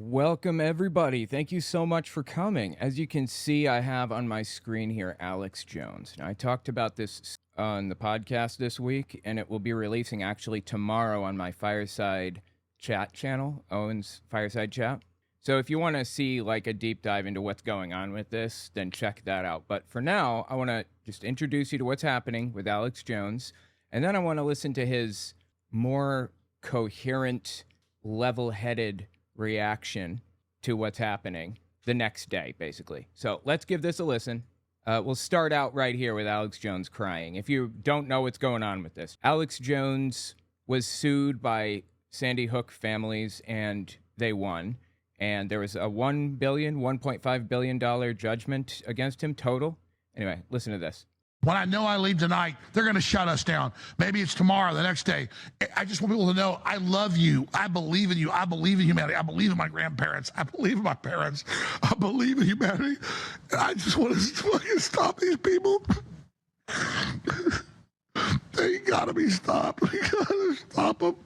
Welcome, everybody. Thank you so much for coming. As you can see, I have on my screen here Alex Jones. Now, I talked about this on the podcast this week, and it will be releasing actually tomorrow on my Fireside Chat channel, Owen's Fireside Chat. So if you want to see like a deep dive into what's going on with this, then check that out. But for now, I want to just introduce you to what's happening with Alex Jones, and then I want to listen to his more coherent, level-headed reaction to what's happening the next day, basically. So let's give this a listen. We'll start out right here with Alex Jones crying. If you don't know what's going on with this, Alex Jones was sued by Sandy Hook families, and they won. And there was a $1.5 billion judgment against him total. Anyway, listen to this. When I know I leave tonight, they're going to shut us down. Maybe it's tomorrow, the next day. I just want people to know I love you. I believe in you. I believe in humanity. I believe in my grandparents. I believe in my parents. I believe in humanity. I just want to fucking stop these people. They got to be stopped. We got to stop them. All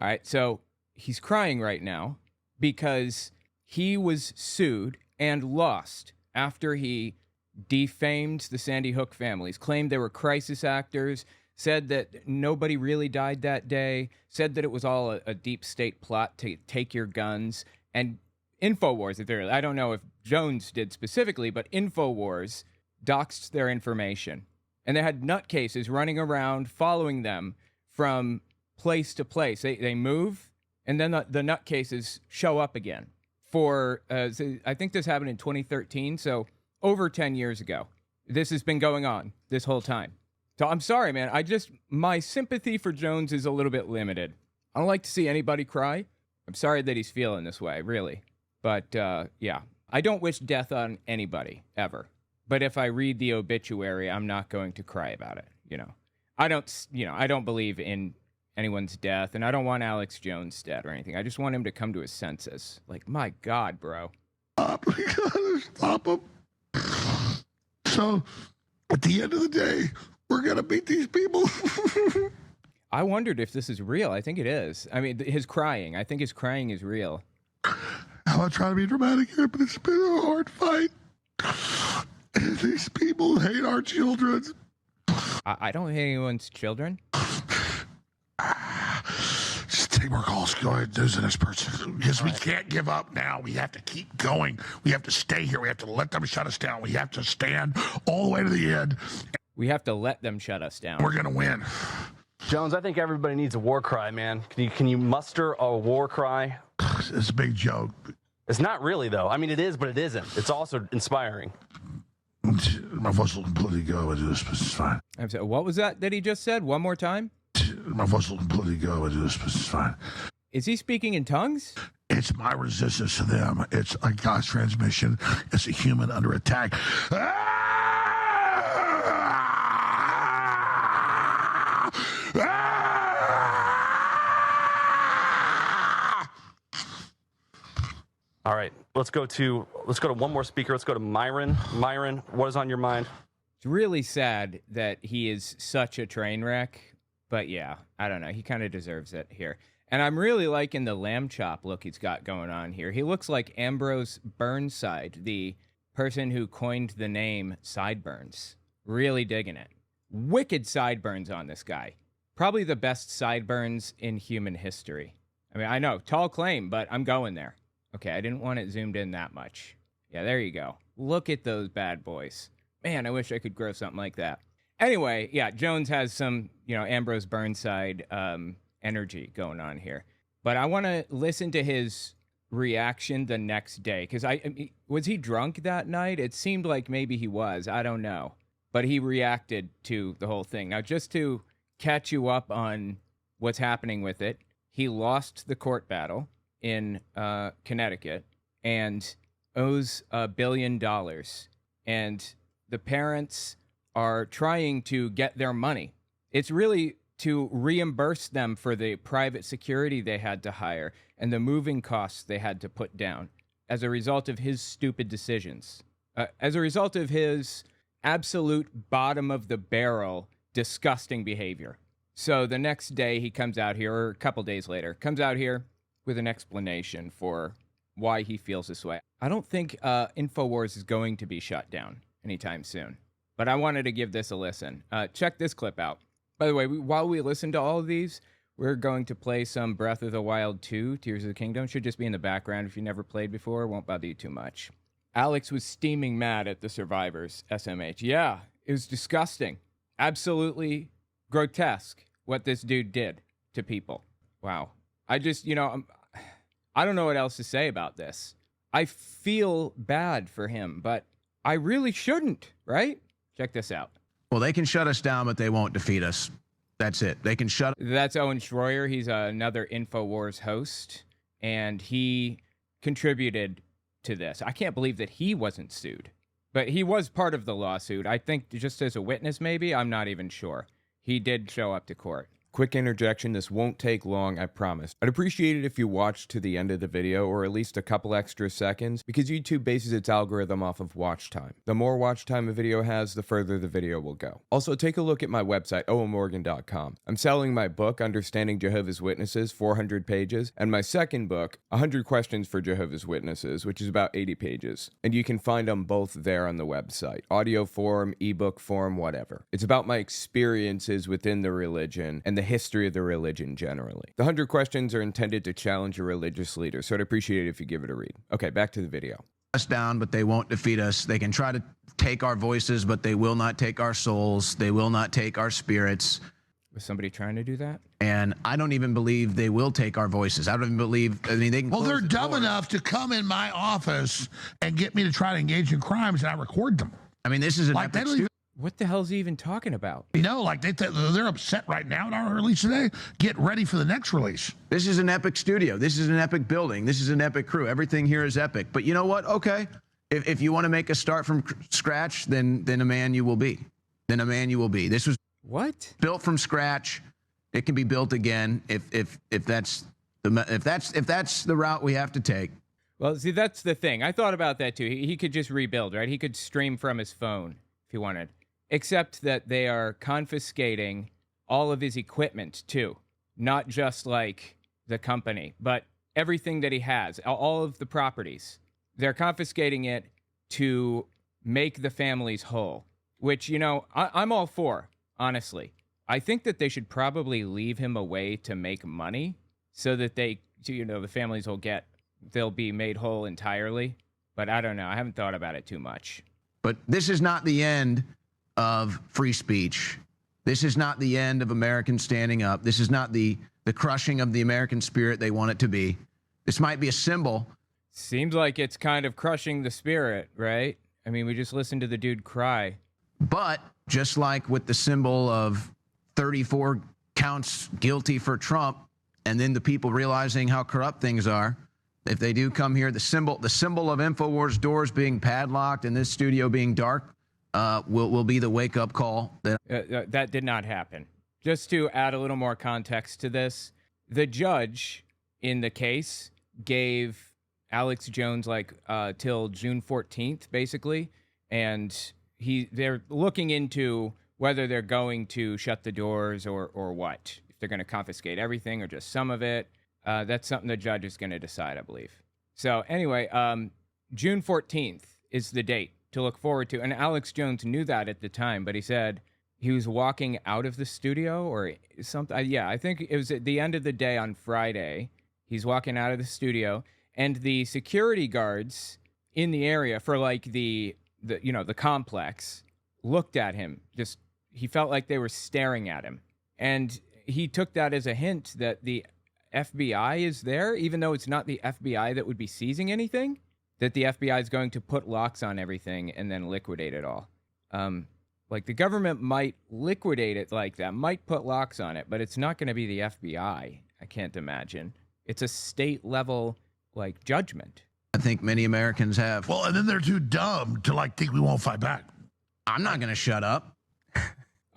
right, so he's crying right now because he was sued and lost after he defamed the Sandy Hook families, claimed they were crisis actors, said that nobody really died that day, said that it was all a deep state plot to take your guns. And Infowars, I don't know if Jones did specifically, but Infowars doxed their information. And they had nutcases running around following them from place to place. They move, and then the nutcases show up again. I think this happened in 2013, so over 10 years ago. This has been going on this whole time. So I'm sorry, man. My sympathy for Jones is a little bit limited. I don't like to see anybody cry. I'm sorry that he's feeling this way, really. But, yeah, I don't wish death on anybody, ever. But if I read the obituary, I'm not going to cry about it, I don't believe in anyone's death, and I don't want Alex Jones dead or anything. I just want him to come to his senses. Like, my God, bro. We gotta stop them. So, at the end of the day, we're going to beat these people. I wondered if this is real. I think it is. I mean, his crying. I think his crying is real. I'm not trying to be dramatic here, but it's been a hard fight. And these people hate our children. I don't hate anyone's children. Just take more calls. Go ahead, do the next person. Because we can't give up now. We have to keep going. We have to stay here. We have to let them shut us down. We have to stand all the way to the end. We have to let them shut us down. We're going to win. Jones, I think everybody needs a war cry, man. Can you muster a war cry? It's a big joke. It's not really, though. I mean, it is, but it isn't. It's also inspiring. My voice will completely go. I do this, but it's fine. What was that he just said? One more time? My voice will completely go. I do this, but it's fine. Is he speaking in tongues? It's my resistance to them. It's a God's transmission. It's a human under attack. All right, let's go to one more speaker. Let's go to Myron. Myron, what is on your mind? It's really sad that he is such a train wreck, but yeah, I don't know. He kind of deserves it here. And I'm really liking the lamb chop look he's got going on here. He looks like Ambrose Burnside, the person who coined the name Sideburns. Really digging it. Wicked sideburns on this guy. Probably the best sideburns in human history. I mean, I know, tall claim, but I'm going there. Okay, I didn't want it zoomed in that much. Yeah, there you go. Look at those bad boys. Man, I wish I could grow something like that. Anyway, yeah, Jones has some, Ambrose Burnside energy going on here. But I want to listen to his reaction the next day. Because was he drunk that night? It seemed like maybe he was. I don't know. But he reacted to the whole thing. Now, just to catch you up on what's happening with it, he lost the court battle in Connecticut and owes $1 billion. And the parents are trying to get their money. It's really to reimburse them for the private security they had to hire and the moving costs they had to put down as a result of his stupid decisions. As a result of his absolute bottom of the barrel, disgusting behavior. So the next day he comes out here, or a couple days later, comes out here with an explanation for why he feels this way. I don't think InfoWars is going to be shut down anytime soon, but I wanted to give this a listen. Check this clip out. By the way, while we listen to all of these, we're going to play some Breath of the Wild 2, Tears of the Kingdom. Should just be in the background if you never played before. Won't bother you too much. Alex was steaming mad at the survivors, SMH. Yeah, it was disgusting. Absolutely grotesque what this dude did to people. Wow. I just, I don't know what else to say about this. I feel bad for him, but I really shouldn't, right? Check this out. Well, they can shut us down, but they won't defeat us. That's it. They can shut. That's Owen Schroyer. He's another InfoWars host, and he contributed to this. I can't believe that he wasn't sued, but he was part of the lawsuit. I think just as a witness, maybe. I'm not even sure. He did show up to court. Quick interjection, this won't take long, I promise. I'd appreciate it if you watched to the end of the video, or at least a couple extra seconds, because YouTube bases its algorithm off of watch time. The more watch time a video has, the further the video will go. Also, take a look at my website, owenmorgan.com. I'm selling my book, Understanding Jehovah's Witnesses, 400 pages, and my second book, 100 Questions for Jehovah's Witnesses, which is about 80 pages. And you can find them both there on the website. Audio form, ebook form, whatever. It's about my experiences within the religion and the history of the religion generally. The 100 questions are intended to challenge a religious leader, so I'd appreciate it if you give it a read. Okay, back to the video. Us down, but they won't defeat us. They can try to take our voices, but they will not take our souls. They will not take our spirits. Was somebody trying to do that? And I don't even believe they will take our voices. I don't even believe, they can Well, they're dumb doors. enough to come in my office and get me to try to engage in crimes, and I record them. I mean, this is an Like, they epic don't even, What the hell is he even talking about? like they're upset right now at our release today. Get ready for the next release. This is an epic studio. This is an epic building. This is an epic crew. Everything here is epic. But you know what? Okay. If you want to make a start from scratch, then a man you will be. Then a man you will be. This was What? built from scratch. It can be built again if that's the route we have to take. Well, see, that's the thing. I thought about that too. He could just rebuild, right? He could stream from his phone if he wanted. Except that they are confiscating all of his equipment too. Not just like the company, but everything that he has, all of the properties. They're confiscating it to make the families whole, which, I'm all for, honestly. I think that they should probably leave him a way to make money so that the families they'll be made whole entirely. But I don't know. I haven't thought about it too much. But this is not the end of free speech. This is not the end of Americans standing up. This is not the crushing of the American spirit they want it to be. This might be a symbol. Seems like it's kind of crushing the spirit, right? I mean, we just listened to the dude cry. But just like with the symbol of 34 counts guilty for Trump, and then the people realizing how corrupt things are, if they do come here, the symbol of InfoWars doors being padlocked and this studio being dark will be the wake-up call. That did not happen. Just to add a little more context to this, the judge in the case gave Alex Jones till June 14th, basically, and they're looking into whether they're going to shut the doors or what. If they're going to confiscate everything or just some of it. That's something the judge is going to decide, I believe. So anyway, June 14th is the date to look forward to. And Alex Jones knew that at the time, but he said he was walking out of the studio or something. Yeah, I think it was at the end of the day on Friday. He's walking out of the studio, and the security guards in the area for the complex looked at him. He felt like they were staring at him. And he took that as a hint that the FBI is there, even though it's not the FBI that would be seizing anything, that the FBI is going to put locks on everything and then liquidate it all. The government might liquidate it like that, might put locks on it, but it's not going to be the FBI. I can't imagine. It's a state level, judgment. I think many Americans have. Well, and then they're too dumb to think we won't fight back. I'm not going to shut up.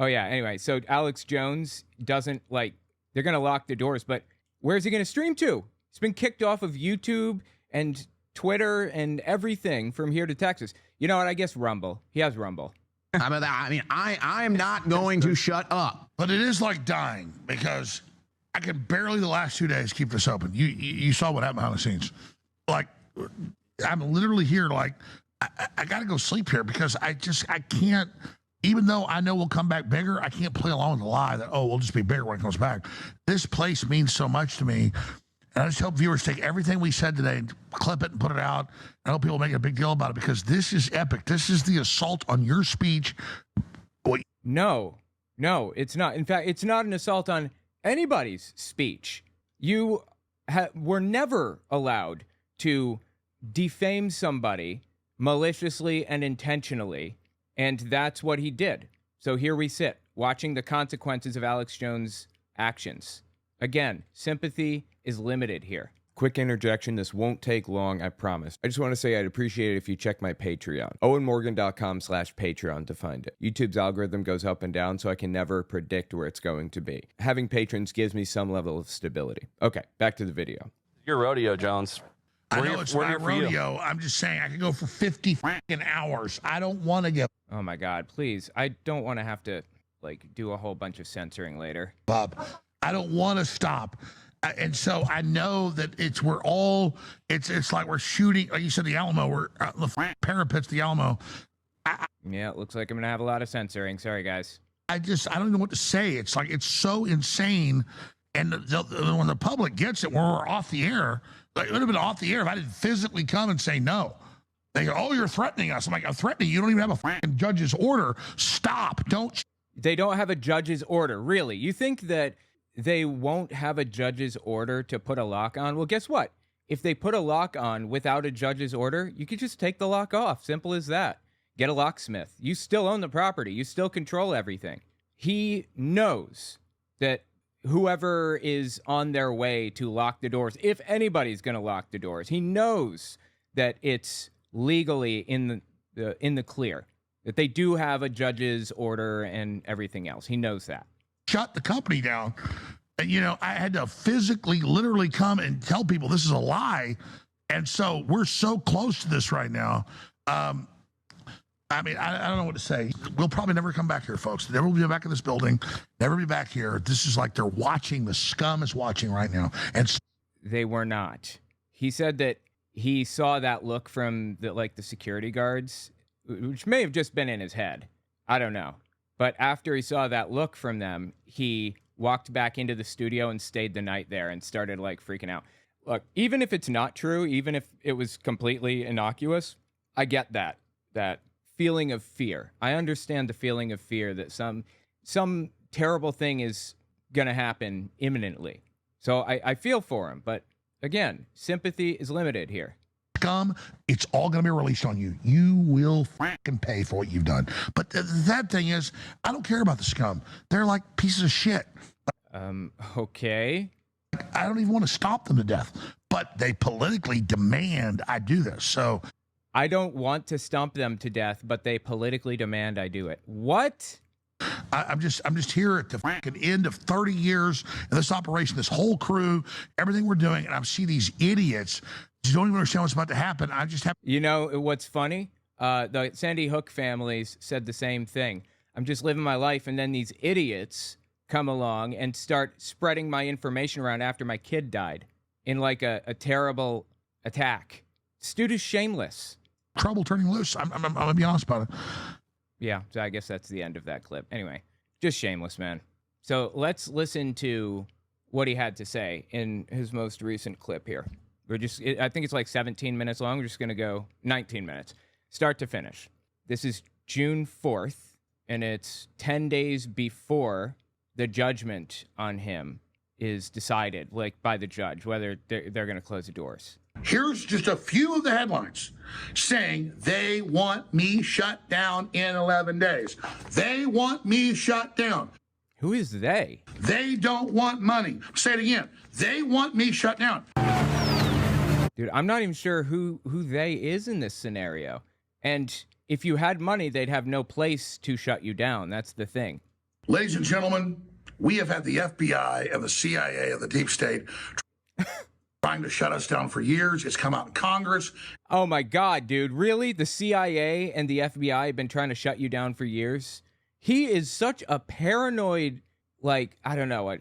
Oh yeah. Anyway, so Alex Jones doesn't they're going to lock the doors, but where's he going to stream to? He's been kicked off of YouTube and Twitter and everything from here to Texas. You know what? I guess Rumble. He has Rumble. I am not going to shut up. But it is like dying because I can barely the last 2 days keep this open. You saw what happened behind the scenes. I'm literally here like, I got to go sleep here because I can't, even though I know we'll come back bigger, I can't play along with the lie that, oh, we'll just be bigger when it comes back. This place means so much to me. And I just hope viewers take everything we said today, clip it and put it out. I hope people make a big deal about it because this is epic. This is the assault on your speech. No, it's not. In fact, it's not an assault on anybody's speech. You were never allowed to defame somebody maliciously and intentionally, and that's what he did. So here we sit, watching the consequences of Alex Jones' actions. Again, sympathy is limited here. Quick interjection, this won't take long, I promise. I just want to say I'd appreciate it if you check my Patreon. owenmorgan.com/Patreon to find it. YouTube's algorithm goes up and down, so I can never predict where it's going to be. Having patrons gives me some level of stability. Okay, back to the video. Your rodeo, Jones. I know it's my rodeo. I'm just saying I could go for 50 fucking hours. I don't want to get Oh my God, please. I don't want to have to do a whole bunch of censoring later. up. I don't want to stop. And so I know that it's like we're shooting, like you said, the Alamo, we're the parapets, the Alamo. Yeah, it looks like I'm going to have a lot of censoring. Sorry, guys. I don't know what to say. It's like, it's so insane. And when the public gets it, when we're off the air, like, it would have been off the air if I didn't physically come and say no. They go, oh, you're threatening us. I'm like, I'm threatening you. You don't even have a fucking judge's order. Stop. Don't. They don't have a judge's order. Really? You think that they won't have a judge's order to put a lock on? Well, guess what? If they put a lock on without a judge's order, you could just take the lock off. Simple as that. Get a locksmith. You still own the property. You still control everything. He knows that whoever is on their way to lock the doors, if anybody's going to lock the doors, he knows that it's legally in the clear, that they do have a judge's order and everything else. He knows that. Shut the company down. And, I had to physically, literally come and tell people this is a lie. And so we're so close to this right now. I don't know what to say. We'll probably never come back here, folks. Never will be back in this building. Never be back here. This is like they're watching. The scum is watching right now. And they were not. He said that he saw that look from the security guards, which may have just been in his head. I don't know. But after he saw that look from them, he walked back into the studio and stayed the night there and started freaking out. Look, even if it's not true, even if it was completely innocuous, I get that feeling of fear. I understand the feeling of fear that some terrible thing is going to happen imminently. So I feel for him. But again, sympathy is limited here. Scum, it's all going to be released on you. You will fucking pay for what you've done. But that thing is, I don't care about the scum. They're like pieces of shit. Okay. I don't even want to stop them to death, but they politically demand I do this. So I don't want to stomp them to death, but they politically demand I do it. What? I'm just here at the fucking end of 30 years of this operation, this whole crew, everything we're doing, and I see these idiots who don't even understand what's about to happen. I just have. You know what's funny? The Sandy Hook families said the same thing. I'm just living my life, and then these idiots come along and start spreading my information around after my kid died in a terrible attack. This dude is shameless. Trouble turning loose. I'm gonna be honest about it. Yeah, so I guess that's the end of that clip. Anyway, just shameless, man. So let's listen to what he had to say in his most recent clip here. I think it's 17 minutes long. We're just going to go 19 minutes, start to finish. This is June 4th, and it's 10 days before the judgment on him is decided, by the judge, whether they're going to close the doors. Here's just a few of the headlines saying they want me shut down in 11 days. They want me shut down. Who is they? They don't want money. Say it again. They want me shut down. Dude, I'm not even sure who they is in this scenario. And if you had money, they'd have no place to shut you down. That's the thing. Ladies and gentlemen, we have had the FBI and the CIA and the deep state trying to shut us down for years. It's come out in Congress. Oh my God, dude. Really? The CIA and the FBI have been trying to shut you down for years? He is such a paranoid, I don't know.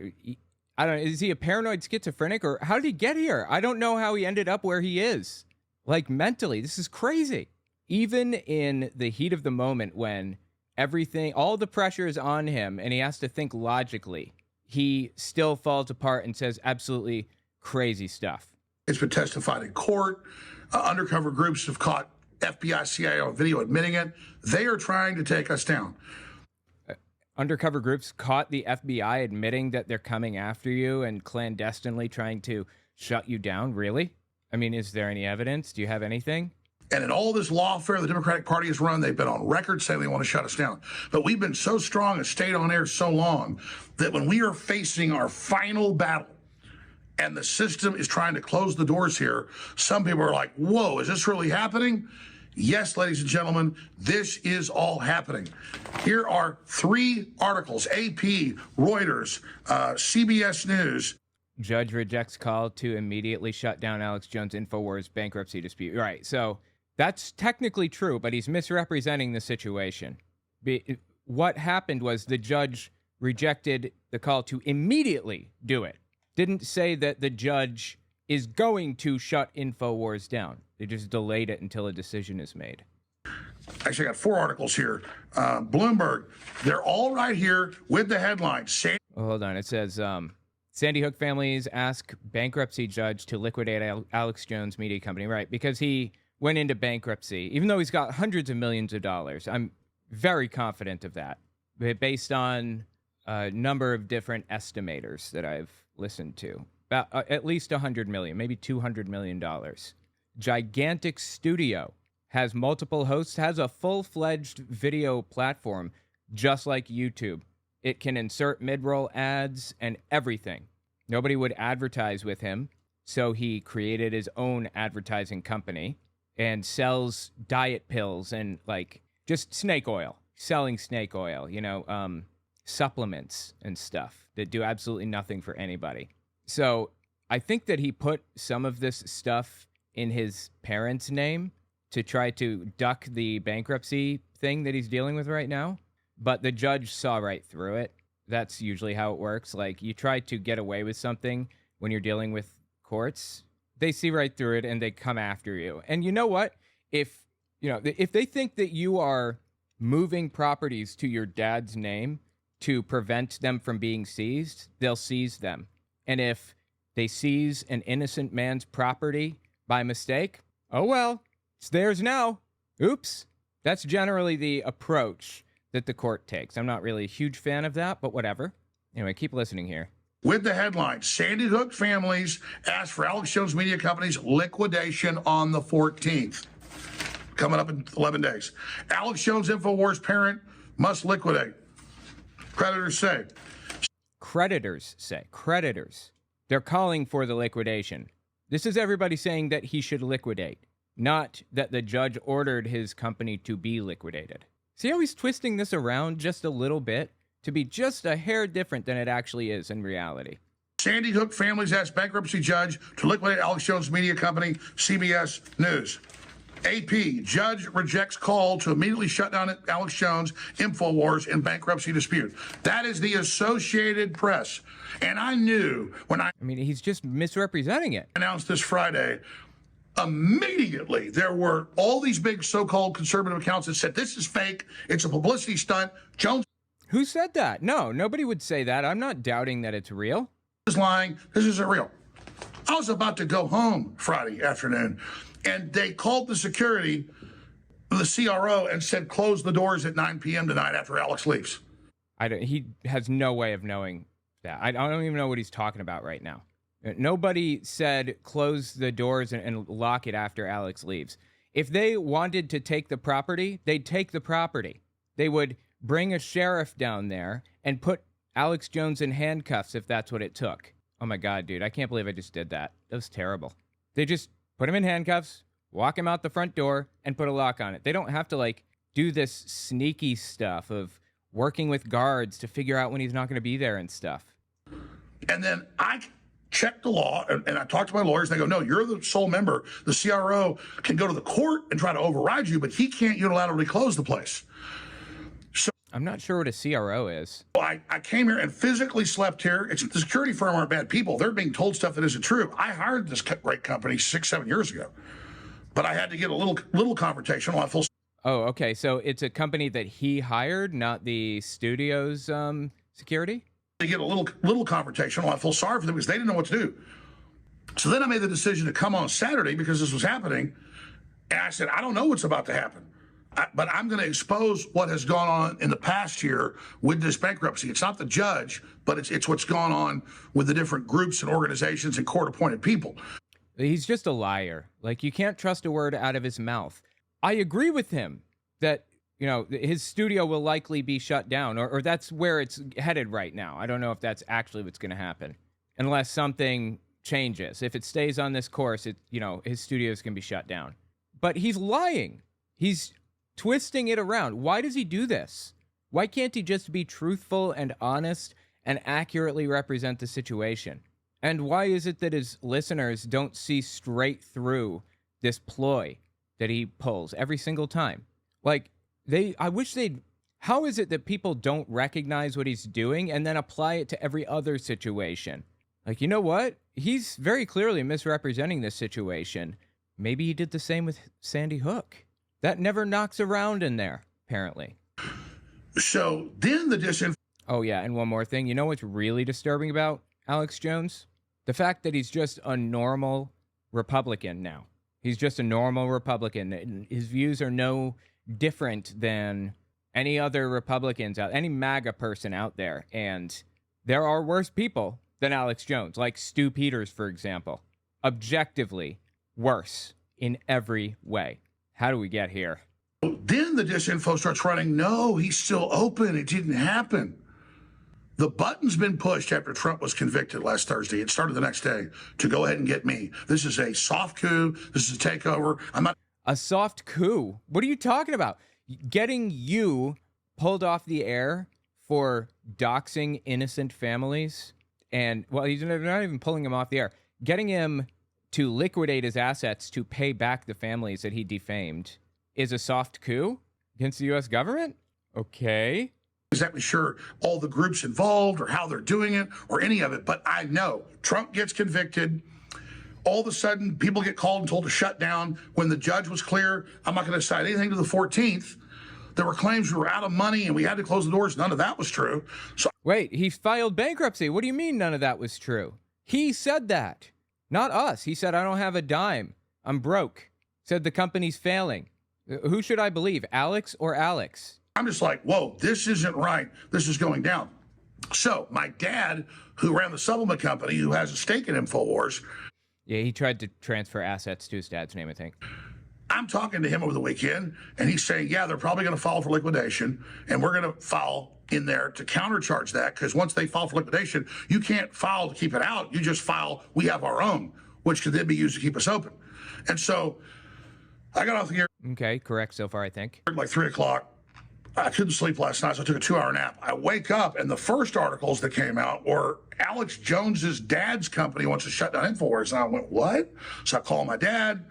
Is he a paranoid schizophrenic, or how did he get here? I don't know how he ended up where he is. like mentally. This is crazy. Even in the heat of the moment when everything, all the pressure is on him and he has to think logically, he still falls apart and says absolutely crazy stuff. It's been testified in court. Undercover groups have caught FBI, CIA on video admitting it. They are trying to take us down. Undercover groups caught the FBI admitting that they're coming after you and clandestinely trying to shut you down? Really? I mean, is there any evidence? Do you have anything? And in all this lawfare the Democratic Party has run, they've been on record saying they want to shut us down. But we've been so strong and stayed on air so long that when we are facing our final battle and the system is trying to close the doors here, some people are like, whoa, is this really happening? Yes, ladies and gentlemen, this is all happening. Here are 3 articles, AP, Reuters, CBS News. Judge rejects call to immediately shut down Alex Jones' InfoWars bankruptcy dispute. Right, so that's technically true, but he's misrepresenting the situation. What happened was the judge rejected the call to immediately do it. Didn't say that the judge is going to shut InfoWars down. They just delayed it until a decision is made. Actually, I got 4 articles here. Bloomberg, they're all right here with the headlines. Hold on, it says, Sandy Hook families ask bankruptcy judge to liquidate Alex Jones Media Company. Right, because he went into bankruptcy, even though he's got hundreds of millions of dollars. I'm very confident of that, based on a number of different estimators that I've listened to. About at least $100 million, maybe $200 million. Gigantic studio, has multiple hosts, has a full-fledged video platform, just like YouTube. It can insert mid-roll ads and everything. Nobody would advertise with him, so he created his own advertising company and sells diet pills and like just snake oil, selling snake oil, supplements and stuff that do absolutely nothing for anybody. So I think that he put some of this stuff in his parents' name to try to duck the bankruptcy thing that he's dealing with right now. But the judge saw right through it. That's usually how it works. Like, you try to get away with something when you're dealing with courts, they see right through it and they come after you. And you know what? If they think that you are moving properties to your dad's name to prevent them from being seized, they'll seize them. And if they seize an innocent man's property by mistake, oh well, it's theirs now. Oops. That's generally the approach that the court takes. I'm not really a huge fan of that, but whatever. Anyway, keep listening here. With the headline, Sandy Hook families ask for Alex Jones Media Company's liquidation on the 14th. Coming up in 11 days. Alex Jones InfoWars parent must liquidate. Creditors say. Creditors. They're calling for the liquidation. This is everybody saying that he should liquidate, not that the judge ordered his company to be liquidated. See how he's twisting this around just a little bit to be just a hair different than it actually is in reality. Sandy Hook families ask bankruptcy judge to liquidate Alex Jones Media Company, CBS News. AP, judge rejects call to immediately shut down Alex Jones, InfoWars, in bankruptcy dispute. That is the Associated Press. And I knew when I mean, he's just misrepresenting it. Announced this Friday, immediately there were all these big so-called conservative accounts that said, this is fake, it's a publicity stunt. Jones Who said that? No, nobody would say that. I'm not doubting that it's real. is lying. This isn't real. I was about to go home Friday afternoon, and they called the security, the CRO, and said, close the doors at 9 p.m. tonight after Alex leaves. He has no way of knowing that. I don't even know what he's talking about right now. Nobody said close the doors and lock it after Alex leaves. If they wanted to take the property, they'd take the property. They would bring a sheriff down there and put Alex Jones in handcuffs if that's what it took. Oh my God, dude, I can't believe I just did that. That was terrible. They just put him in handcuffs, walk him out the front door, and put a lock on it. They don't have to do this sneaky stuff of working with guards to figure out when he's not going to be there and stuff. And then I checked the law, and I talked to my lawyers, and they go, no, you're the sole member. The CRO can go to the court and try to override you, but he can't unilaterally close the place. So I'm not sure what a CRO is. I came here and physically slept here. It's the security firm aren't bad people. They're being told stuff that isn't true. I hired this great company 6-7 years ago. but I had to get a little confrontational. I feel Oh, okay. So it's a company that he hired, not the studio's security? to get a little confrontational. I feel sorry for them because they didn't know what to do. So then I made the decision to come on Saturday because this was happening. And I said, I don't know what's about to happen, but I'm going to expose what has gone on in the past year with this bankruptcy. It's not the judge, but it's what's gone on with the different groups and organizations and court-appointed people. He's just a liar. Like, you can't trust a word out of his mouth. I agree with him that, you know, his studio will likely be shut down, or that's where it's headed right now. I don't know if that's actually what's going to happen, unless something changes. If it stays on this course, his studios can be shut down. But he's lying. He's twisting it around. Why does he do this? Why can't he just be truthful and honest and accurately represent the situation? And why is it that his listeners don't see straight through this ploy that he pulls every single time? Like, how is it that people don't recognize what he's doing and then apply it to every other situation? Like, you know what? He's very clearly misrepresenting this situation. Maybe he did the same with Sandy Hook. That never knocks around in there, apparently. So then Oh, yeah, and one more thing. You know what's really disturbing about Alex Jones? The fact that he's just a normal Republican now. He's just a normal Republican. His views are no different than any other Republicans any MAGA person out there. And there are worse people than Alex Jones, like Stu Peters, for example. Objectively worse in every way. How do we get here? Then the disinfo starts running. No, he's still open. It didn't happen. The button's been pushed after Trump was convicted last Thursday. It started the next day to go ahead and get me. This is a soft coup. This is a takeover. I'm not. A soft coup? What are you talking about? Getting you pulled off the air for doxing innocent families? And, well, he's not even pulling him off the air. Getting him to liquidate his assets to pay back the families that he defamed is a soft coup against the U.S. government? Okay. Exactly sure all the groups involved or how they're doing it or any of it, but I know Trump gets convicted. All of a sudden, people get called and told to shut down. When the judge was clear, I'm not going to cite anything to the 14th. There were claims we were out of money and we had to close the doors. None of that was true. So wait, he filed bankruptcy. What do you mean none of that was true? He said that, not us. He said, I don't have a dime. I'm broke. Said the company's failing. Who should I believe, Alex or Alex? I'm just like, whoa, this isn't right. This is going down. So my dad, who ran the supplement company, who has a stake in InfoWars. Yeah, he tried to transfer assets to his dad's name, I think. I'm talking to him over the weekend, and he's saying, yeah, they're probably going to file for liquidation, and we're going to file in there to countercharge that, because once they file for liquidation, you can't file to keep it out. You just file, we have our own, which could then be used to keep us open. And so I got off the air. Okay, correct so far, I think. Like 3 o'clock. I couldn't sleep last night, so I took a 2-hour nap. I wake up, and the first articles that came out were Alex Jones's dad's company wants to shut down InfoWars. And I went, what? So I called my dad.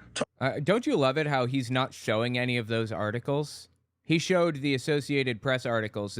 Don't you love it how he's not showing any of those articles? He showed the Associated Press articles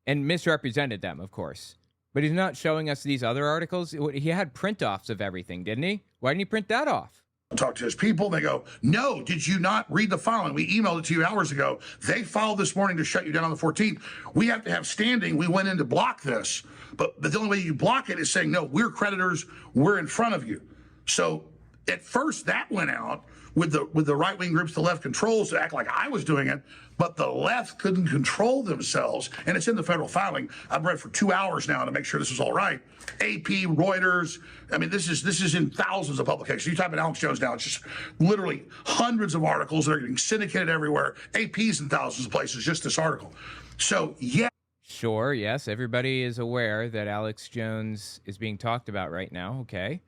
and misrepresented them, of course. But he's not showing us these other articles. He had print-offs of everything, didn't he? Why didn't he print that off? Talk to his people. They go, no, did you not read the filing? We emailed it to you hours ago. They filed this morning to shut you down on the 14th. We have to have standing. We went in to block this. But the only way you block it is saying, no, we're creditors. We're in front of you. So at first that went out with the right-wing groups, the left controls to act like I was doing it, but the left couldn't control themselves. And it's in the federal filing. I've read for 2 hours now to make sure this was all right. AP, Reuters. I mean, this is in thousands of publications. You type in Alex Jones now, it's just literally hundreds of articles that are getting syndicated everywhere. AP's in thousands of places, just this article. So, yeah. Sure, yes, everybody is aware that Alex Jones is being talked about right now, okay.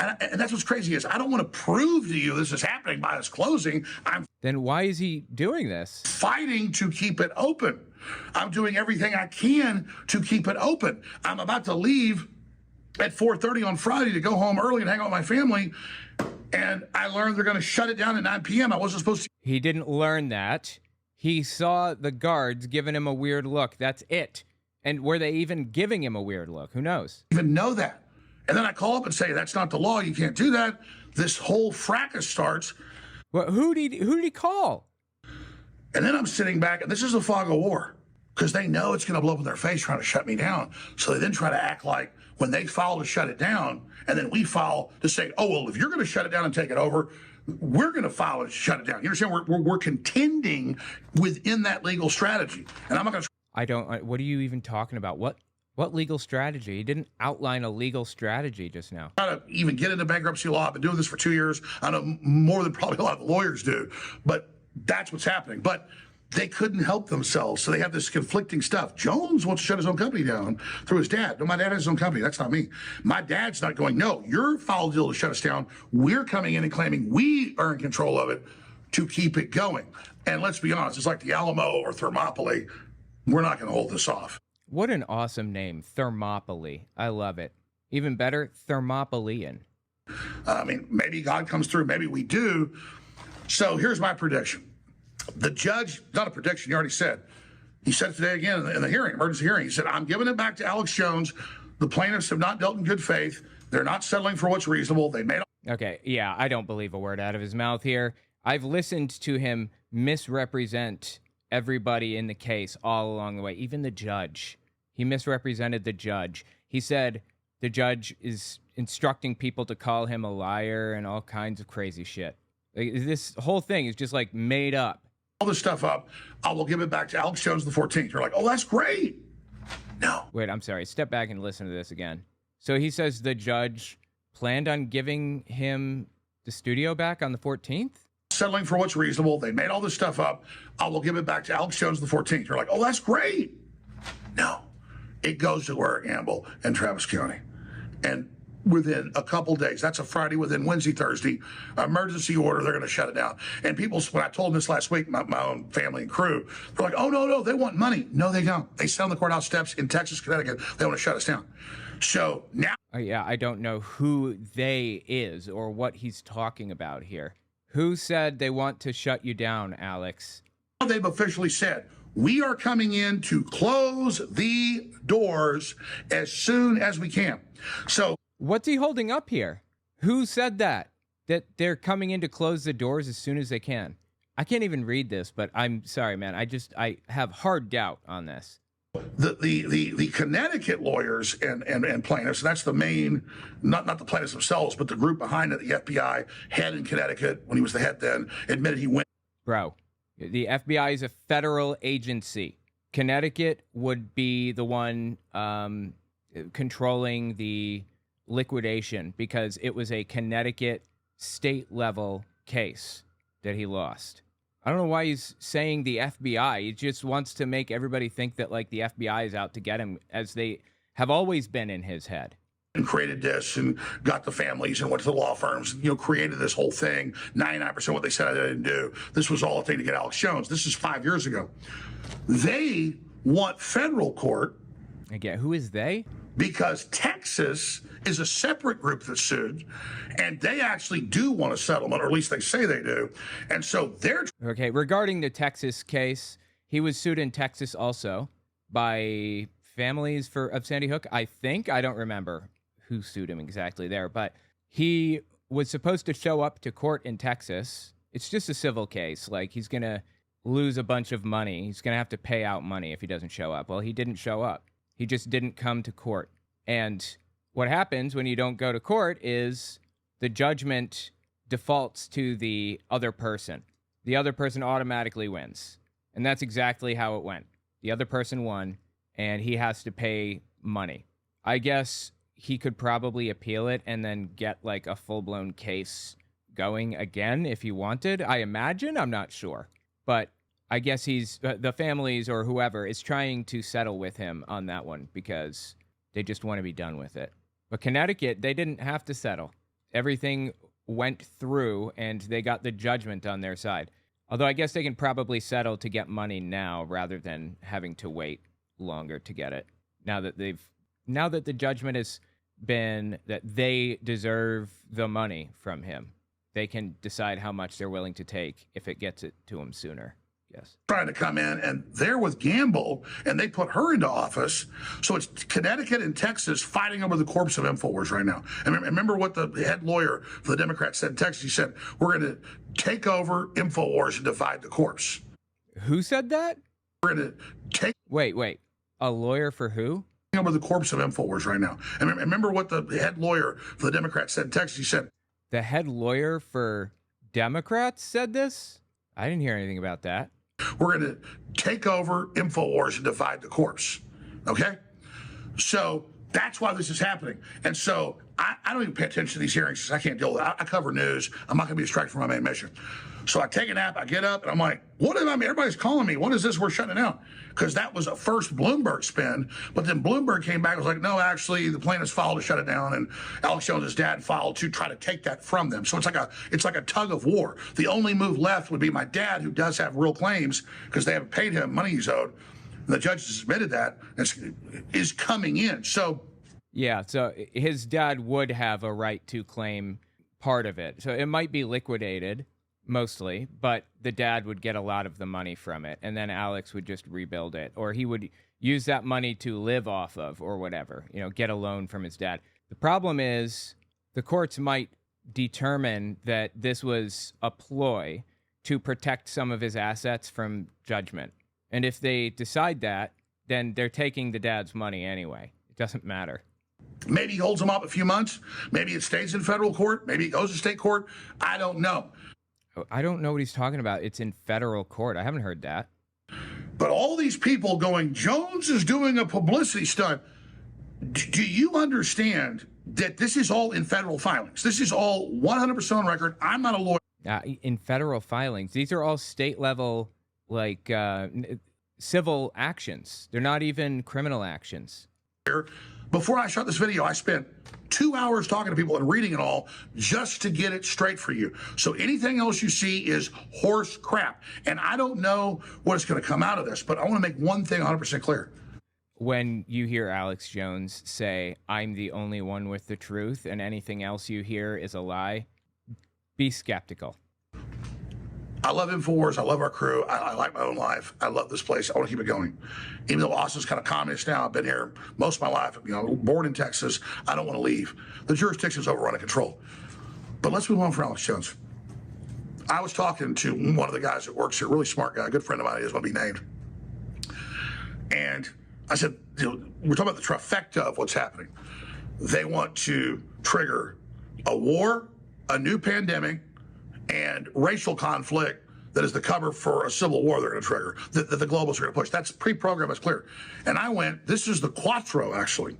And that's what's crazy is I don't want to prove to you this is happening by us closing. Then why is he doing this? Fighting to keep it open. I'm doing everything I can to keep it open. I'm about to leave at 4:30 on Friday to go home early and hang out with my family. And I learned they're going to shut it down at 9 p.m. I wasn't supposed to. He didn't learn that. He saw the guards giving him a weird look. That's it. And were they even giving him a weird look? Who knows? Even know that. And then I call up and say, that's not the law. You can't do that. This whole fracas starts. Well, who did he call? And then I'm sitting back, and this is a fog of war, because they know it's going to blow up in their face trying to shut me down. So they then try to act like when they file to shut it down, and then we file to say, oh, well, if you're going to shut it down and take it over, we're going to file to shut it down. You understand? We're contending within that legal strategy. And I'm not going to. I don't. What are you even talking about? What legal strategy? He didn't outline a legal strategy just now. Try to even get into bankruptcy law. I've been doing this for 2 years. I know more than probably a lot of lawyers do, but that's what's happening. But they couldn't help themselves, so they have this conflicting stuff. Jones wants to shut his own company down through his dad. No, my dad has his own company. That's not me. My dad's not going, no, you're filed a deal to shut us down. We're coming in and claiming we are in control of it to keep it going. And let's be honest, it's like the Alamo or Thermopylae. We're not going to hold this off. What an awesome name, Thermopylae. I love it. Even better, Thermopylaean. I mean, maybe God comes through. Maybe we do. So here's my prediction. The judge, not a prediction, he already said. He said today again in the hearing, emergency hearing, he said, I'm giving it back to Alex Jones. The plaintiffs have not dealt in good faith. They're not settling for what's reasonable. They made. Okay, yeah, I don't believe a word out of his mouth here. I've listened to him misrepresent everybody in the case all along the way, even the judge. He misrepresented the judge. He said the judge is instructing people to call him a liar and all kinds of crazy shit. Like, this whole thing is just like made up. All this stuff up. I will give it back to Alex Jones the 14th. You're like, oh, that's great. No. Wait, I'm sorry. Step back and listen to this again. So he says the judge planned on giving him the studio back on the 14th? Settling for what's reasonable. They made all this stuff up. I will give it back to Alex Jones the 14th. You're like, oh, that's great. No. It goes to Warwick Gamble and Travis County. And within a couple days, that's a Friday, within Wednesday, Thursday, emergency order, they're going to shut it down. And people, when I told them this last week, my own family and crew, they're like, oh, no, they want money. No, they don't. They sit on the courthouse steps in Texas, Connecticut. They want to shut us down. So now. Yeah, I don't know who they is or what he's talking about here. Who said they want to shut you down, Alex? They've officially said, we are coming in to close the doors as soon as we can. So. What's he holding up here? Who said that? That they're coming in to close the doors as soon as they can? I can't even read this, but I'm sorry, man. I have hard doubt on this. The Connecticut lawyers and plaintiffs, and that's the main, not the plaintiffs themselves, but the group behind it, the FBI head in Connecticut, when he was the head then, admitted he went. Bro, the FBI is a federal agency. Connecticut would be the one controlling the liquidation because it was a Connecticut state level case that he lost. I don't know why he's saying the FBI. He just wants to make everybody think that like the FBI is out to get him, as they have always been in his head. And created this and got the families and went to the law firms, created this whole thing. 99% what they said I didn't do. This was all a thing to get Alex Jones. This is 5 years ago. They want federal court. Again, who is they? Because Texas is a separate group that sued, and they actually do want a settlement, or at least they say they do. And so they're. Okay, regarding the Texas case, he was sued in Texas also by families of Sandy Hook, I think. I don't remember who sued him exactly there, but he was supposed to show up to court in Texas. It's just a civil case. Like, he's going to lose a bunch of money. He's going to have to pay out money if he doesn't show up. Well, he didn't show up. He just didn't come to court. And what happens when you don't go to court is the judgment defaults to the other person. The other person automatically wins. And that's exactly how it went. The other person won, and he has to pay money. I guess he could probably appeal it and then get like a full-blown case going again if he wanted. I imagine. I'm not sure. But I guess the families or whoever is trying to settle with him on that one because they just want to be done with it. But Connecticut, they didn't have to settle. Everything went through and they got the judgment on their side. Although I guess they can probably settle to get money now rather than having to wait longer to get it. Now that the judgment has been that they deserve the money from him, they can decide how much they're willing to take if it gets it to him sooner. Yes. Trying to come in, and they're with Gamble, and they put her into office. So it's Connecticut and Texas fighting over the corpse of InfoWars right now. And remember what the head lawyer for the Democrats said in Texas? He said, we're going to take over InfoWars and divide the corpse. Who said that? We're going to take Wait. A lawyer for who? over the corpse of InfoWars right now. And remember what the head lawyer for the Democrats said in Texas? He said, The head lawyer for Democrats said this? I didn't hear anything about that. we're going to take over InfoWars and divide the corpse. Okay? So that's why this is happening. And so I don't even pay attention to these hearings because I can't deal with it. I cover news. I'm not going to be distracted from my main mission. So I take a nap, I get up, and I'm like, what am I? Everybody's calling me. What is this? We're shutting it down. Because that was a first Bloomberg spin. But then Bloomberg came back and was like, no, actually, the plaintiffs filed to shut it down. And Alex Jones' dad filed to try to take that from them. So it's like a tug of war. The only move left would be my dad, who does have real claims because they haven't paid him money he's owed. And the judge has admitted that is coming in. So Yeah, so his dad would have a right to claim part of it. So it might be liquidated, mostly, but the dad would get a lot of the money from it, and then Alex would just rebuild it, or he would use that money to live off of, or whatever, get a loan from his dad. The problem is the courts might determine that this was a ploy to protect some of his assets from judgment. And if they decide that, then they're taking the dad's money anyway. It doesn't matter. maybe he holds them up a few months. Maybe it stays in federal court. Maybe it goes to state court. I don't know. I don't know what he's talking about. It's in federal court. I haven't heard that. But all these people going, Jones is doing a publicity stunt. Do you understand that this is all in federal filings? This is all 100% on record. I'm not a lawyer. In federal filings, these are all state level, civil actions. They're not even criminal actions. Before I shot this video, I spent 2 hours talking to people and reading it all just to get it straight for you. So anything else you see is horse crap. And I don't know what is going to come out of this, but I want to make one thing 100% clear. When you hear Alex Jones say, I'm the only one with the truth, and anything else you hear is a lie, be skeptical. I love InfoWars. I love our crew. I like my own life. I love this place. I want to keep it going. Even though Austin's kind of communist now, I've been here most of my life, born in Texas. I don't want to leave. The jurisdiction's overrun and control. But let's move on from Alex Jones. I was talking to one of the guys that works here, really smart guy, a good friend of mine. He doesn't want to be named. And I said, we're talking about the trifecta of what's happening. They want to trigger a war, a new pandemic, and racial conflict that is the cover for a civil war they're going to trigger, that the globalists are going to push. That's pre-programmed, it's clear. And I went, this is the Quattro, actually.